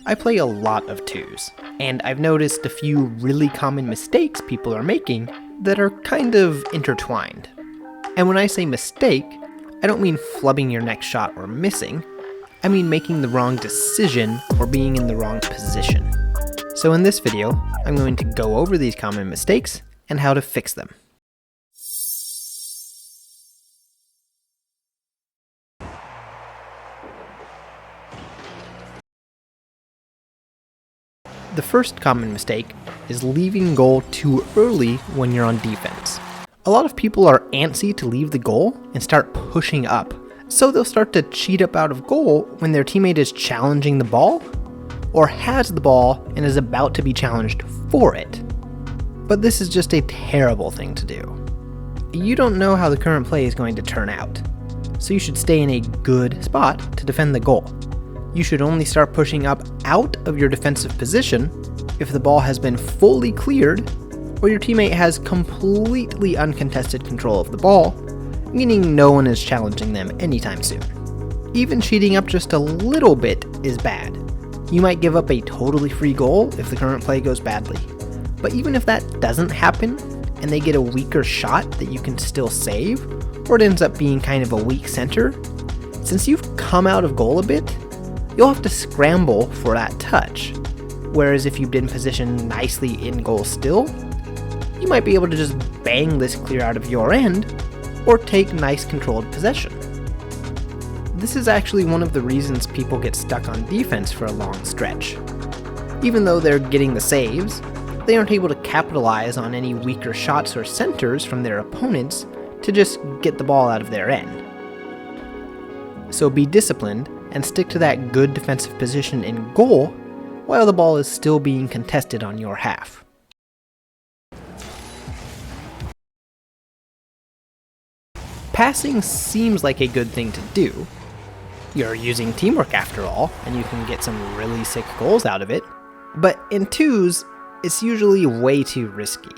I play a lot of twos, and I've noticed a few really common mistakes people are making that are kind of intertwined. And when I say mistake, I don't mean flubbing your next shot or missing. I mean making the wrong decision or being in the wrong position. So in this video, I'm going to go over these common mistakes and how to fix them. The first common mistake is leaving goal too early when you're on defense. A lot of people are antsy to leave the goal and start pushing up, so they'll start to cheat up out of goal when their teammate is challenging the ball, or has the ball and is about to be challenged for it. But this is just a terrible thing to do. You don't know how the current play is going to turn out, so you should stay in a good spot to defend the goal. You should only start pushing up out of your defensive position if the ball has been fully cleared or your teammate has completely uncontested control of the ball, meaning no one is challenging them anytime soon. Even cheating up just a little bit is bad. You might give up a totally free goal if the current play goes badly. But even if that doesn't happen, and they get a weaker shot that you can still save, or it ends up being kind of a weak center, since you've come out of goal a bit, you'll have to scramble for that touch. Whereas if you've been positioned nicely in goal still, you might be able to just bang this clear out of your end, or take nice controlled possession. This is actually one of the reasons people get stuck on defense for a long stretch. Even though they're getting the saves, they aren't able to capitalize on any weaker shots or centers from their opponents to just get the ball out of their end. So be disciplined and stick to that good defensive position in goal while the ball is still being contested on your half. Passing seems like a good thing to do. You're using teamwork after all, and you can get some really sick goals out of it. But in twos, it's usually way too risky.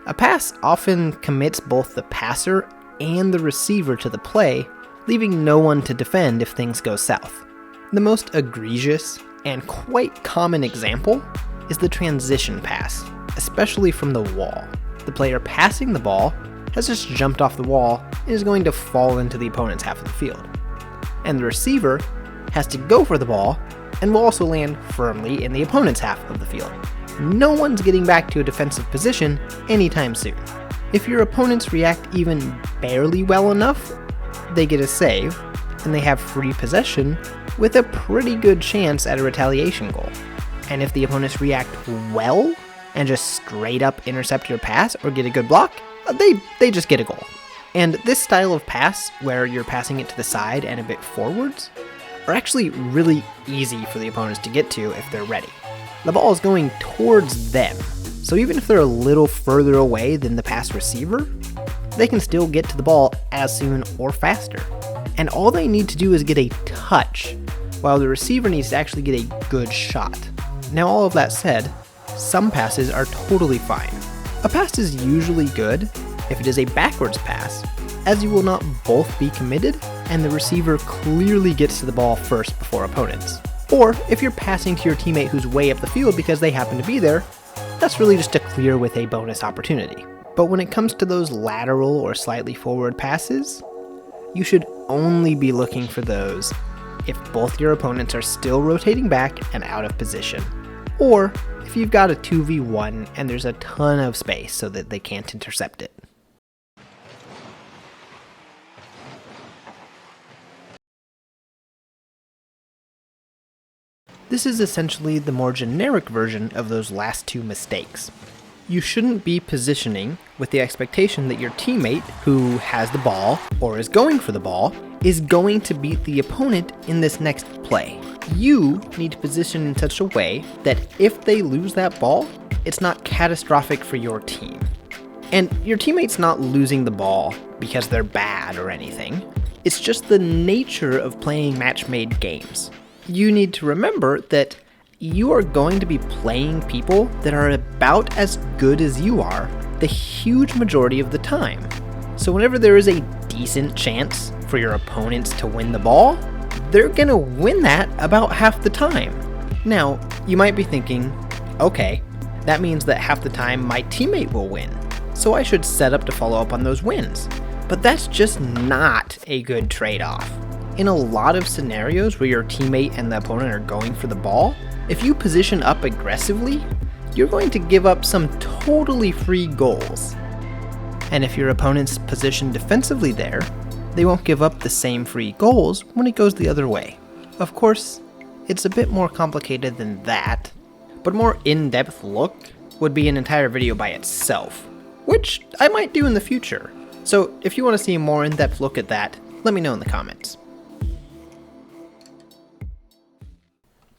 A pass often commits both the passer and the receiver to the play, leaving no one to defend if things go south. The most egregious and quite common example is the transition pass, especially from the wall. The player passing the ball has just jumped off the wall and is going to fall into the opponent's half of the field. And the receiver has to go for the ball and will also land firmly in the opponent's half of the field. No one's getting back to a defensive position anytime soon. If your opponents react even barely well enough, they get a save, and they have free possession with a pretty good chance at a retaliation goal. And if the opponents react well and just straight up intercept your pass or get a good block, they just get a goal. And this style of pass, where you're passing it to the side and a bit forwards, are actually really easy for the opponents to get to if they're ready. The ball is going towards them, so even if they're a little further away than the pass receiver, they can still get to the ball as soon or faster. And all they need to do is get a touch, while the receiver needs to actually get a good shot. Now, all of that said, some passes are totally fine. A pass is usually good if it is a backwards pass, as you will not both be committed and the receiver clearly gets to the ball first before opponents. Or if you're passing to your teammate who's way up the field because they happen to be there, that's really just a clear with a bonus opportunity. But when it comes to those lateral or slightly forward passes, you should only be looking for those if both your opponents are still rotating back and out of position, or if you've got a 2v1 and there's a ton of space so that they can't intercept it. This is essentially the more generic version of those last two mistakes. You shouldn't be positioning with the expectation that your teammate, who has the ball or is going for the ball, is going to beat the opponent in this next play. You need to position in such a way that if they lose that ball, it's not catastrophic for your team. And your teammate's not losing the ball because they're bad or anything. It's just the nature of playing match-made games. You need to remember that you are going to be playing people that are about as good as you are the huge majority of the time. So whenever there is a decent chance for your opponents to win the ball, they're gonna win that about half the time. Now, you might be thinking, okay, that means that half the time my teammate will win, so I should set up to follow up on those wins. But that's just not a good trade-off. In a lot of scenarios where your teammate and the opponent are going for the ball, if you position up aggressively, you're going to give up some totally free goals. And if your opponent's positioned defensively there, they won't give up the same free goals when it goes the other way. Of course, it's a bit more complicated than that, but a more in-depth look would be an entire video by itself, which I might do in the future. So if you want to see a more in-depth look at that, let me know in the comments.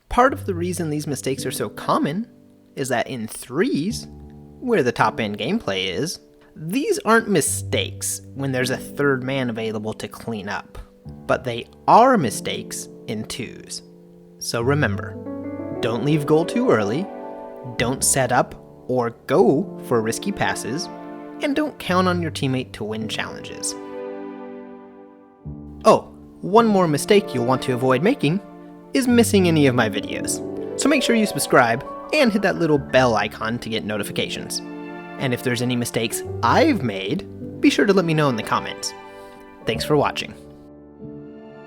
Part of the reason these mistakes are so common is that in threes, where the top-end gameplay is, these aren't mistakes when there's a third man available to clean up, but they are mistakes in twos. So remember, don't leave goal too early, don't set up or go for risky passes, and don't count on your teammate to win challenges. Oh, one more mistake you'll want to avoid making is missing any of my videos. So make sure you subscribe and hit that little bell icon to get notifications. And if there's any mistakes I've made, be sure to let me know in the comments. Thanks for watching.